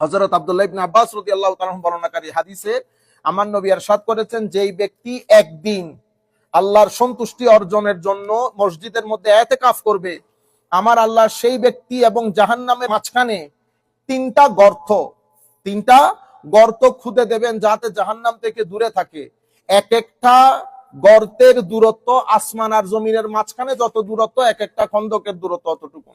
হযরত আব্দুল্লাহ ইবনে আব্বাস রাদিয়াল্লাহু তাআলা বর্ণনাকারী হাদিসে আমার নবী ইরশাদ করেছেন, যেই ব্যক্তি একদিন আল্লাহর সন্তুষ্টি অর্জনের জন্য মসজিদের মধ্যে ইতিকাফ করবে, আমার আল্লাহ সেই ব্যক্তি এবং জাহান্নামের মাঝখানে তিনটা গর্ত খুদে দেবেন, যাতে জাহান্নাম থেকে দূরে থাকে। এক একটা গর্তের দূরত্ব আসমান আর জমিনের মাঝখানে যত দূরত্ব, এক একটা খন্দকের দূরত্ব অতটুকু।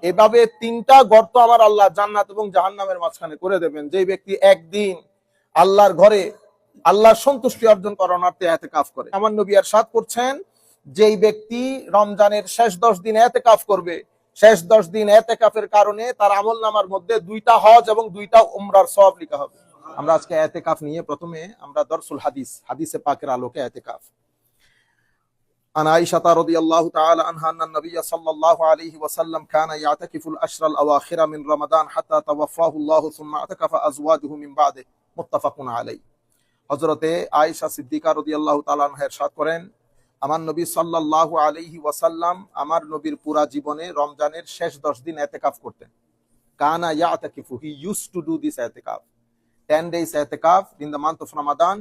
এভাবে তিনটা গর্ত আমার আল্লাহ জান্নাত এবং জাহান্নামের মাঝখানে করে দেবেন, যে ব্যক্তি একদিন আল্লাহর ঘরে আল্লাহর সন্তুষ্টি অর্জন করানোর্থে ইতিকাফ করে। আমার নবী ইরশাদ করছেন, যেই ব্যক্তি রমজানের শেষ 10 দিন ইতিকাফ করবে, শেষ 10 দিন ইতিকাফের কারণে তার আমলনামার মধ্যে 2টা হজ এবং 2টা উমরার সওয়াব লেখা হবে। আমরা আজকে ইতিকাফ নিয়ে প্রথমে আমরা দরসুল হাদিসে পাকের আলোকে ইতিকাফ। عن عائشة رضي الله تعالى عنها أن النبي صلى الله عليه وسلم كان يعتكف الأشهر الأواخر من رمضان حتى توفاه الله ثم اعتكف أزواجه من بعده متفق عليه। হযরতে আয়েশা সিদ্দিকা রাদিয়াল্লাহু তাআলা আনহা ইরশাদ করেন, আমার নবী সাল্লাল্লাহু আলাইহি ওয়াসাল্লাম আমার নবীর পুরা জীবনে রমজানের শেষ 10 দিন ইতিকাফ করতেন। কানা ইয়াতাকিফু, he used to do this ইতিকাফ, 10 days ইতিকাফ in the month of Ramadan.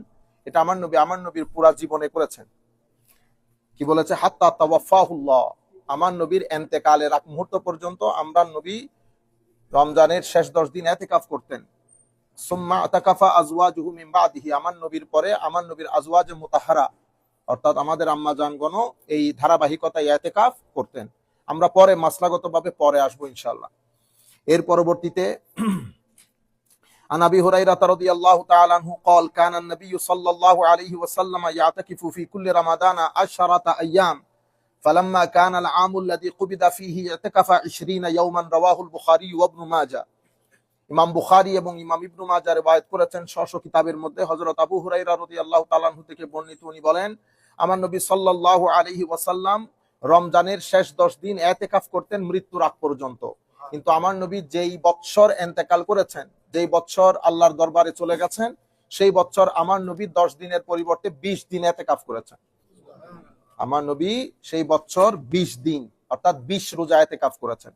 এটা আমার নবীর পুরা জীবনে করেছেন। কি বলেছে? হাত্তা তাওয়াফাহুল্লাহ, আমার নবীর ইন্তেকালের আগ মুহূর্ত পর্যন্ত আমরা নবী রমজানের শেষ 10 দিন ইতিকাফ করতেন। সুম্মা আতাকাফা আজওয়াজুহু মিন বাদিহি, আমার নবীর পরে আমার নবীর আজওয়াজে মুতাহহারা অর্থাৎ আমাদের আম্মা জানগণও এই ধারাবাহিকতায় ইতিকাফ করতেন। আমরা পরে মাসলাগতভাবে পরে আসবো ইনশাআল্লাহ। এর পরবর্তীতে عن أبي هريرة رضي الله تعالى عنه قال كان النبي صلى الله عليه وسلم يعتكف في كل رمضان 10 أيام فلما كان العام الذي قبض فيه اعتكف 20 يوما رواه البخاري وابن ماجه। ইমাম বুখারী এবং ইমাম ইবনে মাজাহ riwayat করেছেন স্ব কিতাবের মধ্যে। হযরত আবু হুরায়রা রাদিয়াল্লাহু তাআলা আনহু থেকে বর্ণিত, উনি বলেন, আমার নবী সাল্লাল্লাহু আলাইহি ওয়াসাল্লাম রমজানের শেষ 10 দিন ইতিকাফ করতেন মৃত্যুর আগ পর্যন্ত। কিন্তু আমার নবী যেই বৎসর ইন্তেকাল করেছেন, যেই বৎসর আল্লাহর দরবারে চলে গেছেন, সেই বৎসর আমার নবী 10 দিনের পরিবর্তে 20 দিন ইতিকাফ করেছেন। আমার নবী সেই বৎসর 20 দিন অর্থাৎ 20 রোজা ইতিকাফ করেছেন।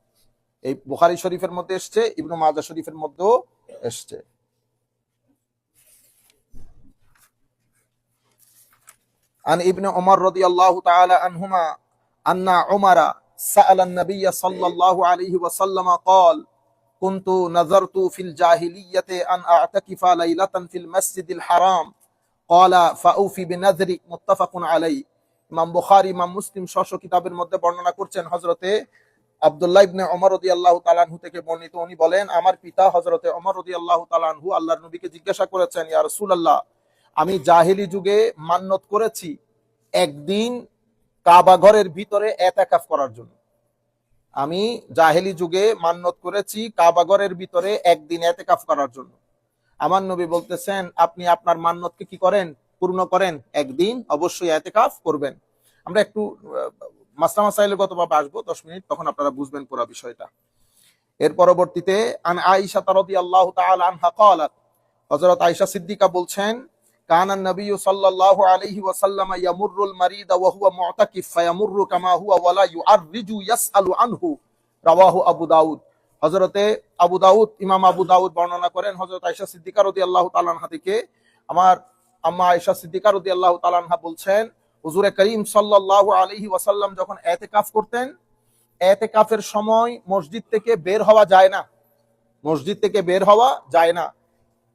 এই বুখারী শরীফের মধ্যে এসেছে, ইবনে মাজাহ শরীফের মধ্যেও এসেছে। عن ابن عمر رضي الله تعالى عنهما أن عمر سأل النبي صلى الله عليه وسلم قال كنت نذرت في الجاهلية أن أعتكف ليلة في المسجد الحرام قال فأوفي بنذرك متفق عليه। ইমাম বুখারী ইমাম মুসলিম স্ব কিতাবের মধ্যে বর্ণনা করছেন, হযরতে আব্দুল্লাহ ইবনে ওমর রাদিয়াল্লাহু তাআলা আনহু থেকে বর্ণিত, উনি বলেন, আমার পিতা হযরতে ওমর রাদিয়াল্লাহু তাআলা আনহু আল্লাহর নবীকে জিজ্ঞাসা করেছেন, ইয়া রাসূলুল্লাহ, আমি জাহেলি যুগে মান্নত করেছি একদিন কাবা ঘরের ভিতরে ইতিকাফ করার জন্য। আমি জাহেলি যুগে মান্নত করেছি কাবা ঘরের ভিতরে একদিন ইতিকাফ করার জন্য। আমার নবী বলতেছেন, আপনি আপনার মান্নতকে কি করেন? পূর্ণ করেন, একদিন অবশ্যই ইতিকাফ করবেন। আমরা একটু মাসলা মাসাইলের গতভাবে আসবো 10 মিনিট, তখন আপনারা বুঝবেন পুরো বিষয়টা। এর পরবর্তীতে আন আয়েশা রাদিয়াল্লাহু তাআলা আনহা ক্বালাত, হযরত আয়েশা সিদ্দিকা বলছেন, কানা নবী সাল্লাল্লাহু আলাইহি ওয়াসাল্লাম ইয়ামুরুল মারিদা ওয়া হুয়া মুতাকিফ ফায়ামুরু কামা হুয়া ওয়া লা ইউআররিজু ইয়াসআলু আনহু, রাওয়াহু আবু দাউদ। হযরতে আবু দাউদ, ইমাম আবু দাউদ বর্ণনা করেন হযরত আয়েশা সিদ্দিকা রাদিয়াল্লাহু তাআলা আনহা থেকে, আমার আম্মা আয়েশা সিদ্দিকা রাদিয়াল্লাহু তাআলা আনহা বলছেন, হুজুরে করিম সাল্লাল্লাহু আলাইহি ওয়াসাল্লাম যখন ইতিকাফ করতেন, ইতিকাফের সময় মসজিদ থেকে বের হওয়া যায় না,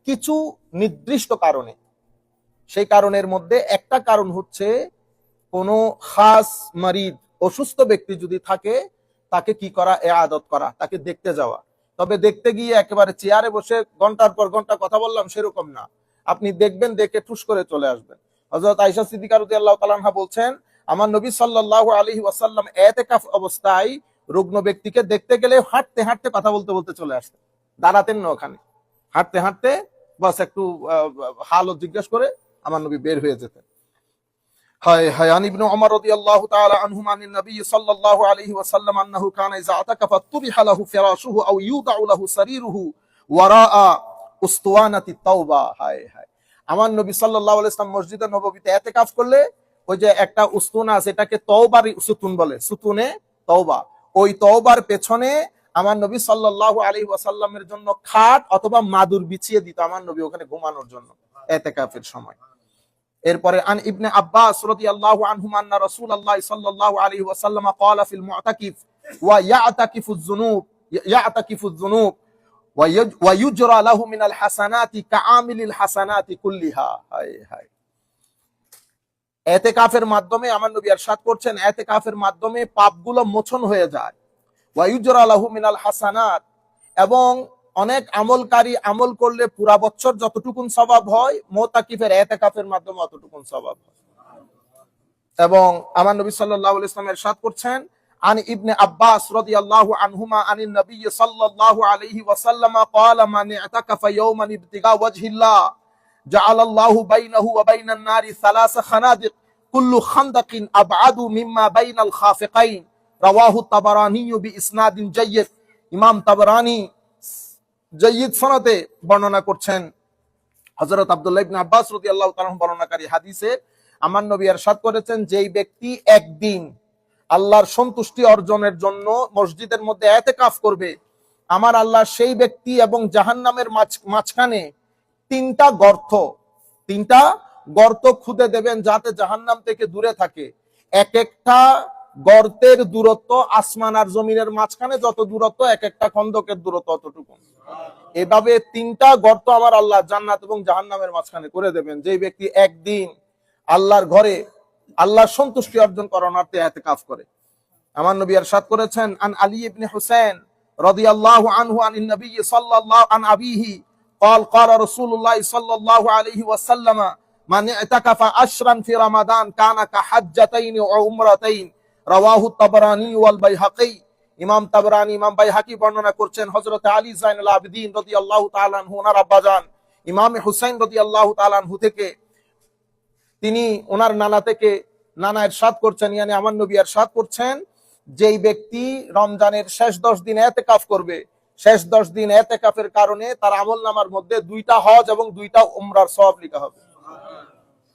কিছু নির্দিষ্ট কারণে। সেই কারণের মধ্যে একটা কারণ হচ্ছে কোনো খাস মারিদ, অসুস্থ ব্যক্তি যদি থাকে, তাকে কি করা? ইআদত করা, তাকে দেখতে যাওয়া। তবে দেখতে গিয়ে একেবারে চেয়ারে বসে ঘন্টার পর ঘন্টা কথা বললাম সেরকম না, আপনি দেখবেন, দেখে ঠুস করে চলে আসবেন। হযরত আয়েশা সিদ্দিকা রাদিয়াল্লাহু তাআলা আনহা বলছেন, আমার নবী সাল্লাল্লাহু আলাইহি ওয়াসাল্লাম ইতিকাফ অবস্থায় রুগ্ন ব্যক্তিকে দেখতে গেলে হাঁটতে হাঁটতে কথা বলতে বলতে চলে আসতেন, দাঁড়াতেন না ওখানে, হাঁটতে হাঁটতে বাস একটু হালত জিজ্ঞেস করে আমার নবী বের হয়ে যেতেন। عن ابن عمر رضي الله تعالى عنهما عن النبي صلى الله عليه وسلم أنه كان إذا اعتكف طرح له فراشه أو يوضع له سريره وراء أسطوانة التوبة। আমার নবী সাল্লাল্লাহু আলাইহি ওয়াসাল্লাম মসজিদে নববীতে ইতিকাফ করলে ওই যে একটা উস্তুনা আছে, এটাকে তওবার সুতুন বলে, সুতুনে তওবা, ওই তওবার পেছনে আমার নবী সাল্লাল্লাহু আলাইহি ওয়াসাল্লামের জন্য খাট অথবা মাদুর বিছিয়ে দিত আমার নবী ওখানে ঘুমানোর জন্য ইতিকাফের সময়। এরপরে আন ইবনে আব্বাস রাদিয়াল্লাহু আনহুমা আন্না রাসূলুল্লাহ সাল্লাল্লাহু আলাইহি ওয়াসাল্লাম ক্বালা ফিল মুতাকিফ ওয়া ইয়াতাকিফুয যুনুব ওয়া ইউজরা লাহু মিনাল হাসানাতি কাআমিলিল হাসানাতি কুল্লিহা। হায় হায়, ইতিকাফের মাধ্যমে আমার নবী ইরশাদ করছেন ইতিকাফের মাধ্যমে পাপগুলো মোচন হয়ে যায়। ওয়া ইউজরা লাহু মিনাল হাসানাত, এবং অনেক আমলকারী আমল করলে পুরা বছর যতটুকুন সওয়াব হয় মুতাকিফের ইতিকাফের মাধ্যমে অতটুকুন সওয়াব হয়। এবং আমার নবী সাল্লাল্লাহু আলাইহি ওয়াসাল্লাম ইরশাদ করছেন আন ইবনে আব্বাস রাদিয়াল্লাহু আনহুমা আনিন নবী সাল্লাল্লাহু আলাইহি ওয়াসাল্লাম ক্বালা মান ইতাকাফা ইয়াওমান ইবতিগা ওয়াজহিল্লাহ জাআলাল্লাহু বাইনাহু ওয়া বাইনান নারি সালাসা খানাদিক কুল্লু খানদাকিন আবআদু মিম্মা বাইনাল খাফিকাইন রাওয়াহু তাবারানী বিইসনাদিন জাইয়্যিদ। ইমাম তাবারানী জাইয়্যিদ সনদে বর্ণনা করছেন হযরত আব্দুল্লাহ ইবনে আব্বাস রাদিয়াল্লাহু তাআলা বর্ণনাকারী হাদিসে আমার নবী ইরশাদ করেছেন যেই ব্যক্তি একদিন আল্লাহর সন্তুষ্টি অর্জনের জন্য মসজিদের মধ্যে ইতিকাফ করবে, আমার আল্লাহ সেই ব্যক্তি এবং জাহান্নামের মাঝখানে তিনটা গর্ত খুদে দেবেন যাতে জাহান্নাম থেকে দূরে থাকে। এক একটা গর্তের দূরত্ব আসমান আর জমিনের মাঝখানে যত দূরত্ব এক একটা খন্দকের দূরত্ব অতটুকু। এভাবে তিনটা গর্ত আমার আল্লাহ জান্নাত এবং জাহান্নামের মাঝখানে করে দেবেন যেই ব্যক্তি একদিন আল্লাহর ঘরে আল্লাহর সন্তুষ্টি অর্জন করানোতে ইতিকাফ করে। আমার নবী ইরশাদ করেছেন আন আলী ইবনে হুসাইন রাদিয়াল্লাহু আনহু আনিন নবী সাল্লাল্লাহু আন আবিহি قال قال رسول الله صلى الله عليه وسلم من اعتكف عشرا في رمضان كان كحجتين وعمرتين رواه الطبراني والبيهقي। ইমাম তাবরানী ইমাম বাইহাকি বর্ণনা করছেন হযরত আলী যায়নুল আবেদিন রাদিয়াল্লাহু তাআলা আনহু ওনার আব্বাজান ইমাম হুসাইন রাদিয়াল্লাহু তাআলা আনহু থেকে তিনি ওনার নানা ইরশাদ করছেন, ইয়ানি আমার নবী ইরশাদ করছেন যেই ব্যক্তি রমজানের শেষ 10 দিন ইতিকাফ করবে, শেষ 10 দিন ইতিকাফের কারণে তার আমলনামার মধ্যে 2টা হজ এবং 2টা উমরার সওয়াব লেখা হবে।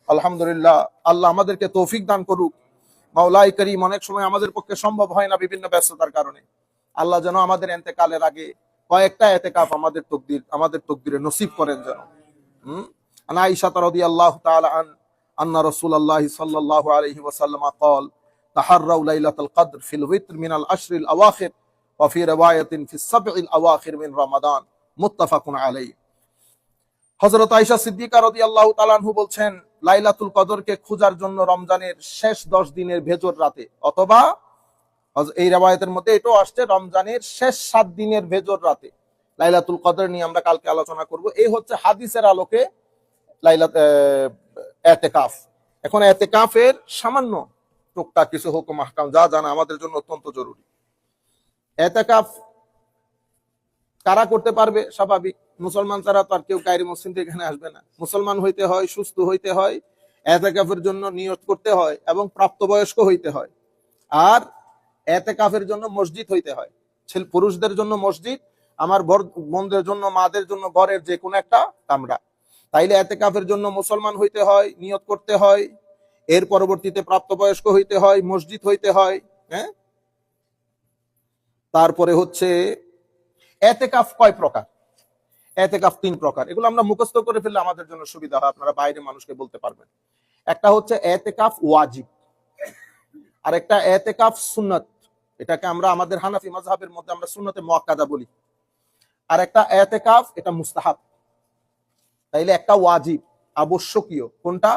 আলহামদুলিল্লাহ, আল্লাহ আমাদেরকে তৌফিক দান করুক। মাওলাই করিম, অনেক সময় আমাদের পক্ষে সম্ভব হয় না বিভিন্ন ব্যস্ততার কারণে, আল্লাহ যেন আমাদের ইন্তেকালের আগে কয়েকটা ইতিকাফ আমাদের তকদিরে নসিব করেন যেন। আন আয়েশা রাদিয়াল্লাহু তাআলা আন্না রাসূলুল্লাহ সাল্লাল্লাহু আলাইহি ওয়াসাল্লাম قال تحروا ليلة القدر في الوتر من العشر الأواخر وفي رواية في السبع الأواخر من رمضان متفق عليه। হযরত আয়েশা সিদ্দিকা রাদিয়াল্লাহু তাআলা আনহু বলছেন লাইলাতুল কদরকে খোঁজার জন্য রমজানের শেষ 10 দিনের ভেজর রাতে, অথবা এই riwayতের মধ্যে এটাও আসছে রমজানের শেষ 7 দিনের ভেজর রাতে লাইলাতুল কদর নিয়ে আমরা কালকে আলোচনা করব। এই হচ্ছে হাদিসের আলোকে ইতিকাফ। এখন ইতিকাফের সামান্য টুকটাক কিছু হুকুম আহকাম যা জানা আমাদের জন্য অত্যন্ত জরুরি। ইতিকাফ কারা করতে পারবে? স্বাভাবিক, মুসলমান ছাড়া তো আর কেউ গায়রে মুসলিম থেকে এখানে আসবে না। মুসলমান হইতে হয়, সুস্থ হইতে হয়, ইতিকাফের জন্য নিয়ত করতে হয় এবং প্রাপ্তবয়স্ক হইতে হয়। আর ইতিকাফের জন্য মসজিদ হইতে হয়। পুরুষদের জন্য মসজিদ, আমার বোনদের জন্য, মাদের জন্য ঘরের যে কোনো একটা কামরা। তাইলে ইতিকাফের জন্য মুসলমান হইতে হয়, নিয়ত করতে হয়, এর পরবর্তীতে প্রাপ্তবয়স্ক হইতে হয়, মসজিদ হইতে হয়। হ্যাঁ, তারপরে হচ্ছে ইতিকাফ কয় প্রকার? ইতিকাফ 3 প্রকার। এগুলো আমরা মুখস্থ করে ফেললে আমাদের জন্য সুবিধা হয়, আপনারা বাইরে মানুষকে বলতে পারবেন। একটা হচ্ছে ইতিকাফ ওয়াজিব, আর একটা ইতিকাফ সুন্নাত, এটাকে আমরা আমাদের হানাফি মাযহাবের মধ্যে আমরা সুন্নতে মুআক্কাদা বলি। আর একটা ইতিকাফ এটা মুস্তাহাব। তাইলে একটা ওয়াজিব আবশ্যকীয় কোনটা?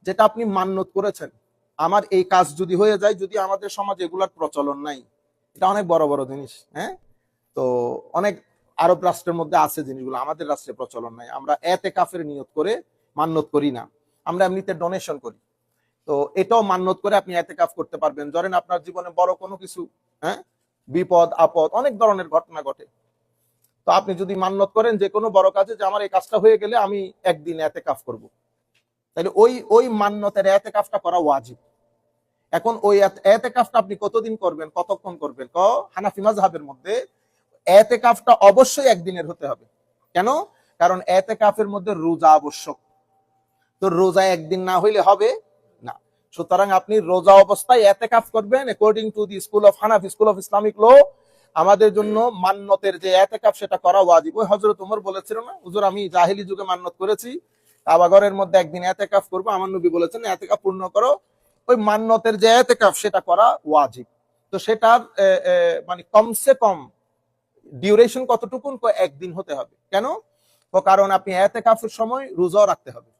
যেটা আপনি মান্যত করেছেন, আমার এই কাজ যদি হয়ে যায়, যদি আমাদের সমাজে এগুলার প্রচলন নাই, এটা অনেক বড় বড় জিনিস। হ্যাঁ, তো অনেক আরব রাষ্ট্রের মধ্যে আছে জিনিসগুলো, আমাদের রাষ্ট্রে প্রচলন নাই। আমরা ইতিকাফের নিয়ত করে মান্যত করি না, আমরা এমনিতে ডোনেশন করি। তো এটাও মান্যত করে আপনি ইতিকাফ করতে পারবেন। ধরেন আপনার জীবনে বড় কোনো কিছু, হ্যাঁ, বিপদ আপদ অনেক ধরনের ঘটনা ঘটে, তো আপনি যদি মান্যত করেন যে কোনো বড় কাজে যে আমার এই কাজটা হয়ে গেলে আমি একদিন ইতিকাফ করব, তাহলে ওই মান্যতের ইতিকাফটা করা ওয়াজিব। এখন ওই ইতিকাফটা আপনি কতদিন করবেন, কতক্ষণ করবেন? হানাফি মাযহাবের মধ্যে ইতিকাফটা অবশ্যই একদিনের হতে হবে। কেন? কারণ ইতিকাফের মধ্যে রোজা আবশ্যক। তো রোজা একদিন না হইলে হবে না। সুতরাং আপনি রোজা অবস্থায় ইতিকাফ করবেন according to the school of Hanafi, school of Islamic law. আমাদের জন্য মান্নতের যে এতেকাফ সেটা করা ওয়াজিব। ওই হযরত ওমর বলেছিল না, হুজুর আমি জাহেলি যুগে মান্নত করেছি কাবা ঘরের মধ্যে একদিন এতেকাফ করবো, আমার নবী বলেছেন এতেকাফ পূর্ণ করো। ওই মান্নতের যে এতেকাফ সেটা করা ওয়াজিব। তো সেটার মানে কমসে কম ডিউরেশন কতটুকু, একদিন হতে হবে। কেন? কারণ আপনি এতেকাফের সময় রোজাও রাখতে হবে,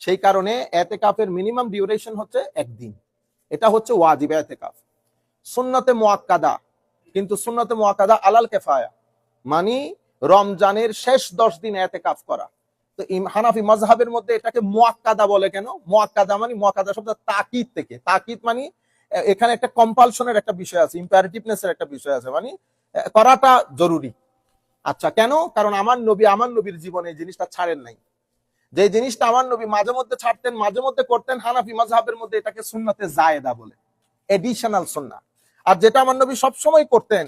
সেই কারণে এতেকাফের মিনিমাম ডিউরেশন হচ্ছে একদিন। এটা হচ্ছে ওয়াজিব এতেকাফ। সুন্নতে মুআক্কাদা, কিন্তু সুন্নতে মুআক্কাদা আলাল কিফায়া, মানে রমজানের শেষ 10 দিন এতেকাফ করা। তো হানাফি মাযহাবের মধ্যে এটাকে মুআক্কাদা বলে। কেন মুআক্কাদা? মানে মুআক্কাদা শব্দ তাকিদ থেকে, তাকিদ মানে এখানে একটা কম্পালশনের একটা বিষয় আছে, ইম্পারেটিভনেসের একটা বিষয় আছে, মানে করাটা জরুরি। আচ্ছা, কেন? কারণ আমার নবীর জীবনে এই জিনিসটা ছাড়েন নাই। যে জিনিসটা আমার নবী মাঝে মধ্যে ছাড়তেন, মাঝে মধ্যে করতেন, হানাফি মাযহাবের মধ্যে এটাকে সুন্নতে জায়েদা বলে, এডিশনাল সুন্নাহ। আর যেটা আমার নবী সবসময় করতেন,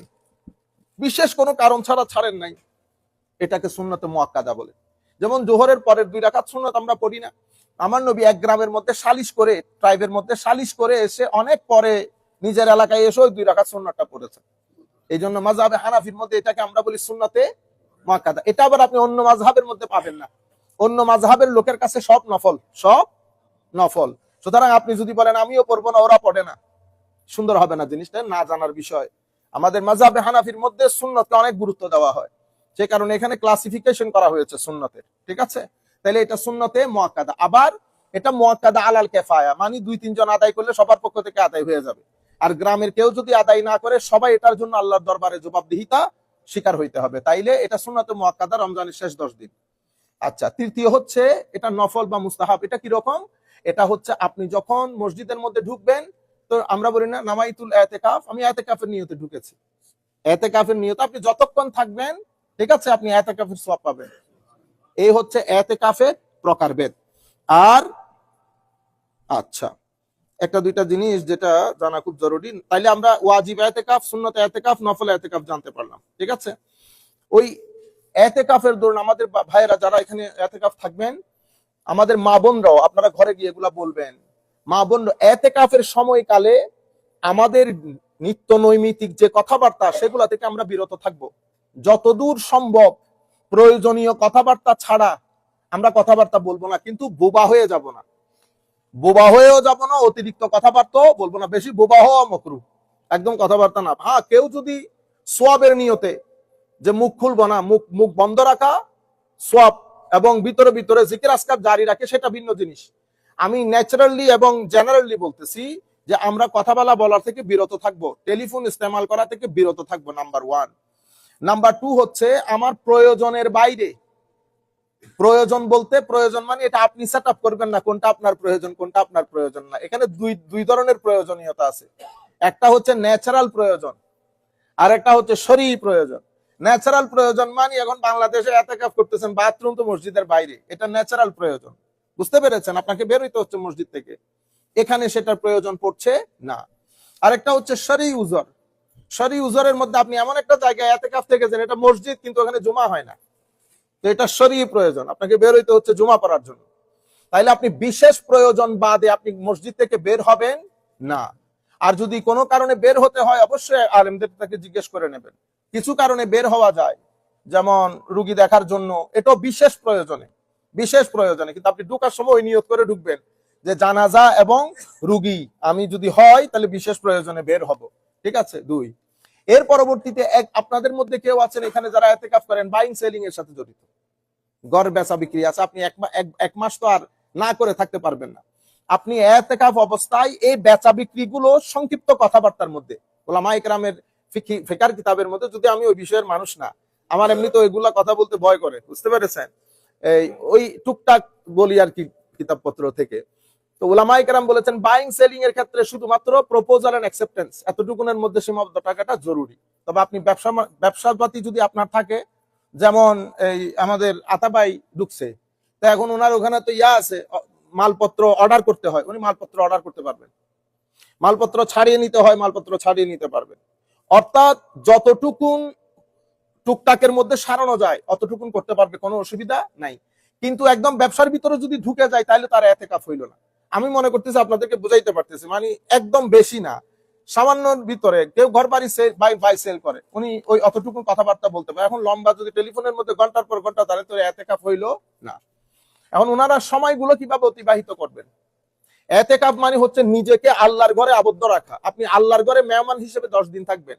বিশেষ কোনো কারণ ছাড়া ছাড়েন নাই, এটাকে সুন্নতে মুআক্কাদা বলে। যেমন জোহরের পরের 2 রাকাত সুন্নাত আমরা পড়ি না, আমার নবী এক গ্রামের মধ্যে সালিশ করে, ট্রাইবের মধ্যে সালিশ করে এসে অনেক পরে নিজের এলাকায় এসে ওই 2 রাকাত সুন্নাতটা পড়েছেন। এই জন্য মাযহাবে হানাফির মধ্যে এটাকে আমরা বলি সুন্নতে মুআক্কাদা। এটা আবার আপনি অন্য মাযহাবের মধ্যে পাবেন না। অন্য মাযহাবের লোকের কাছে সব নফল, সব নফল। সুতরাং আপনি যদি বলেন আমিও পড়বো না, ওরা পড়ে না, সুন্দর হবে না, জিনিসটা না জানার বিষয়। আমাদের মাযহাবে হানাফির মধ্যে সুন্নতকে অনেক গুরুত্ব দেওয়া হয়, সে কারণে এখানে ক্লাসিফিকেশন করা হয়েছে সুন্নতের। ঠিক আছে, তাহলে এটা সুন্নতে মুআক্কাদা। আবার এটা মুআক্কাদা আলাল কিফায়া, মানে 2-3 জন আদায় করলে সবার পক্ষ থেকে আদায় হয়ে যাবে। আর গ্রামের কেউ যদি আদায় না করে, সবাই এটার জন্য আল্লাহর দরবারে জবাবদিহিতা স্বীকার হইতে হবে। তাইলে এটা সুন্নতে মুআক্কাদা, রমজানের শেষ 10 দিন। আচ্ছা, তৃতীয় হচ্ছে এটা নফল বা মুস্তাহাব। এটা কি রকম? এটা হচ্ছে আপনি যখন মসজিদের মধ্যে ঢুকবেন, তো আমরা বলি না নামাইতুল ইতিকাফ, আমি ইতিকাফের নিয়তে ঢুকেছি। ইতিকাফের নিয়ত আপনি যতক্ষণ থাকবেন, ঠিক আছে, আপনি ইতিকাফের সওয়াব পাবেন। এই হচ্ছে ইতিকাফের প্রকারভেদ। আর আচ্ছা, একটা দুইটা জিনিস যেটা জানা খুব জরুরি। তাইলে আমরা ওয়াজিব ইতিকাফ, সুন্নত ইতিকাফ, নফল ইতিকাফ জানতে পারলাম। ঠিক আছে, ওই ইতিকাফের দরুন আমাদের ভাইয়েরা যারা এখানে ইতিকাফ থাকবেন, আমাদের মা বোনরাও, আপনারা ঘরে গিয়ে এগুলা বলবেন, মা বোনরা ইতিকাফের সময়কালে আমাদের নিত্য নৈমিত্তিক যে কথাবার্তা, সেগুলা থেকে আমরা বিরত থাকব। যতদূর সম্ভব প্রয়োজনীয় কথাবার্তা ছাড়া আমরা কথাবার্তা বলবো না, কিন্তু বোবা হয়ে যাব না, বোবা হয়েও যাব না, অতিরিক্ত কথাবার্তাও বলবো না। বেশি বোবা হওয়া মাকরুহ, একদম কথাবার্তা না। হ্যাঁ, কেউ যদি সোয়াবের নিয়তে, যে মুখ খুলবো না, মুখ বন্ধ রাখা সোয়াব, এবং ভিতরে ভিতরে জিকির আজকার জারি রাখে, সেটা ভিন্ন জিনিস। আমি ন্যাচারালি এবং জেনারেলি বলতেছি যে আমরা কথা বলার থেকে বিরত থাকবো, টেলিফোন ইস্তেমাল করা থেকে বিরত থাকবো, নাম্বার 1। নাম্বার 2 হচ্ছে আমার প্রয়োজনের বাইরে, প্রয়োজন বলতে প্রয়োজন মানে এটা আপনি সেট আপ করবেন না কোনটা আপনার প্রয়োজন, কোনটা আপনার প্রয়োজন না। এখানে দুই ধরনের প্রয়োজনীয়তা আছে। একটা হচ্ছে ন্যাচারাল প্রয়োজন, আর একটা হচ্ছে শরঈ প্রয়োজন। ন্যাচারাল প্রয়োজন মানে এখন বাংলাদেশে ইতিকাফ করতেছেন, বাথরুম তো মসজিদের বাইরে, এটা ন্যাচারাল প্রয়োজন। বুঝতে পেরেছেন? আপনাকে বের হইতে হচ্ছে মসজিদ থেকে, এখানে সেটার প্রয়োজন পড়ছে না। আরেকটা হচ্ছে শরঈ উযর। শরঈ উযরের মধ্যে আপনি এমন একটা জায়গায় ইতিকাফ থেকে যান, এটা মসজিদ কিন্তু এখানে জুমা হয় না, তো এটা শরঈ প্রয়োজন, আপনাকে বের হইতে হচ্ছে জুমা পড়ার জন্য। তাইলে আপনি বিশেষ প্রয়োজন বাদে আপনি মসজিদ থেকে বের হবেন না। আর যদি কোনো কারণে বের হতে হয়, অবশ্যই আলেমদের তাকে জিজ্ঞেস করে নেবেন। কিছু কারণে বের হওয়া যায়, যেমন রুগী দেখার জন্য, এটা বিশেষ প্রয়োজনে, কিন্তু আপনি ঢুকার সময় ওই নিয়ত করে ঢুকবেন যে জানাজা এবং রুগী আমি যদি হয় তাহলে বিশেষ প্রয়োজনে বের হব। ঠিক আছে? 2। এর পরবর্তীতে আপনাদের মধ্যে কেউ আছেন এখানে যারা ইতিকাফ করেন বাইং সেলিং এর সাথে জড়িত, ঘর বেচা বিক্রি আছে, আপনি এক মাস তো আর না করে থাকতে পারবেন না। আপনি ইতিকাফ অবস্থায় এই বেচা বিক্রি গুলো সংক্ষিপ্ত কথাবার্তার মধ্যে, উলামায়ে কেরামের ফিকার কিতাবের মধ্যে, যদি আমি ওই বিষয়ের মানুষ না, আমার এমনি তো এগুলা কথা বলতে ভয় করে, বুঝতে পেরেছেন, ওই টুকটাক বলি আর কি কিতাবপত্র থেকে। তো উলামায়ে কেরাম বলেছেন বাইং সেলিং এর ক্ষেত্রে শুধুমাত্র প্রপোজাল এন্ড অ্যাকসেপ্টেন্স এতটুকুনের মধ্যে সীমাবদ্ধ থাকাটা জরুরি। তবে আপনি ব্যবসাপাতি যদি আপনার থাকে, যেমন এই আমাদের আতাবাই ঢুকছে, তো এখন ওনার ওখানে তো আছে, মালপত্র অর্ডার করতে হয়, উনি মালপত্র অর্ডার করতে পারবেন, মালপত্র ছাড়িয়ে নিতে হয়, মালপত্র ছাড়িয়ে নিতে পারবেন। অর্থাৎ যতটুকুন টুকটাকের মধ্যে সারানো যায় অতটুকুন করতে পারবে, কোনো অসুবিধা নাই। কিন্তু একদম ব্যবসার ভিতরে যদি ঢুকে যায় তাহলে তার ইতিকাফ হইল না। আমি মনে করতেছি আপনাদেরকে বুঝাইতে পারতেছি, মানে একদম বেশি না, সামান্যর ভিতরে কেউ ঘর বাড়ি বাই সেল করে, উনি ওই অতটুকু কথাবার্তা বলতে পারে। এখন লম্বা যদি টেলিফোনের মধ্যে ঘন্টার পর ঘন্টা, তাহলে তো এতেকাফ হইলো না। এখন ওনারা সময়গুলো কিভাবে অতিবাহিত করবেন? এতেকাফ মানে হচ্ছে নিজেকে আল্লাহর ঘরে আবদ্ধ রাখা। আপনি আল্লাহর ঘরে মেহমান হিসেবে 10 দিন থাকবেন।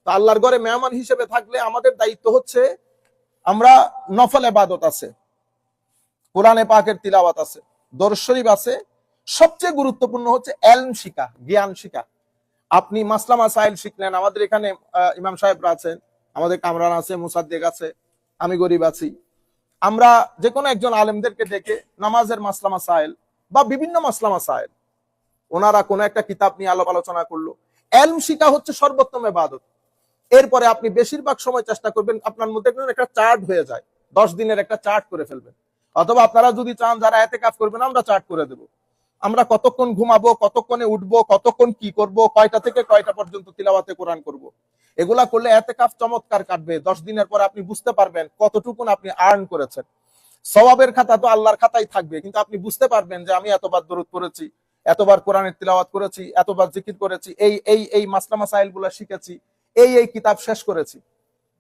তো আল্লাহর ঘরে মেহমান হিসেবে থাকলে আমাদের দায়িত্ব হচ্ছে, আমরা নফল ইবাদত আছে, কোরআনে পাকের তিলাওয়াত আছে, দরুদ শরীফ আছে, সবচেয়ে গুরুত্বপূর্ণ হচ্ছে ইলম শিখা, জ্ঞান শিখা। আপনি মাসলা মাসাইল শিখলেন। আমাদের এখানে ইমাম সাহেবরা আছেন, আমাদের কামরান আছে, মুসাদ্দেক আছে, আমি গরিব আছি। আমরা যে কোনো একজন আলেমদেরকে ডেকে নামাজের মাসলা মাসাইল বা বিভিন্ন মাসলা মাসাইল, ওনারা কোনো একটা কিতাব নিয়ে আলাপ আলোচনা করলো। ইলম শিখা হচ্ছে সর্বোত্তম ইবাদত। এরপরে আপনি বেশিরভাগ সময় চেষ্টা করবেন আপনার মধ্যে একটা চার্ট হয়ে যায়, 10 দিনের একটা চার্ট করে ফেলবেন। অথবা আপনারা যদি চান যারা ইতিকাফ করবেন, আমরা চার্ট করে দেব। আমরা কতক্ষণ ঘুমাবো, কতক্ষণে উঠবো, কতক্ষণ কি করব, কয়টা থেকে কয়টা পর্যন্ত তিলাওয়াতে কোরআন করব। এগুলা করলে ইতিকাফ চমৎকার কাটবে। 10 দিনের পরে আপনি বুঝতে পারবেন কতটুকুন আপনি আর্ন করেছেন। সওয়াবের খাতা তো আল্লাহর খাতাই থাকবে, কিন্তু আপনি বুঝতে পারবেন যে আমি এতবার দরুদ পড়েছি, এতবার কোরআনের তিলাওয়াত করেছি, এতবার জিকির করেছি, এই মাসলা মাসাইল গুলা শিখেছি, এই কিতাব শেষ করেছি।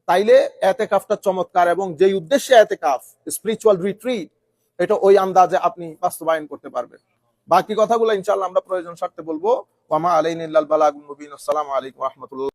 তাইলে ইতিকাফটা চমৎকার, এবং যেই উদ্দেশ্যে ইতিকাফ, স্পিরিচুয়াল রিট্রিট, এটা ওই আন্দাজে আপনি বাস্তবায়ন করতে পারবেন। বাকি কথাগুলো ইনশাআল্লাহ আমরা প্রয়োজন স্বার্থে বলবো। ওয়া মা আলাইনা ইল্লাল বালাগুল মুবিন। আসসালামু আলাইকুম ওয়া রাহমাতুল্লাহ।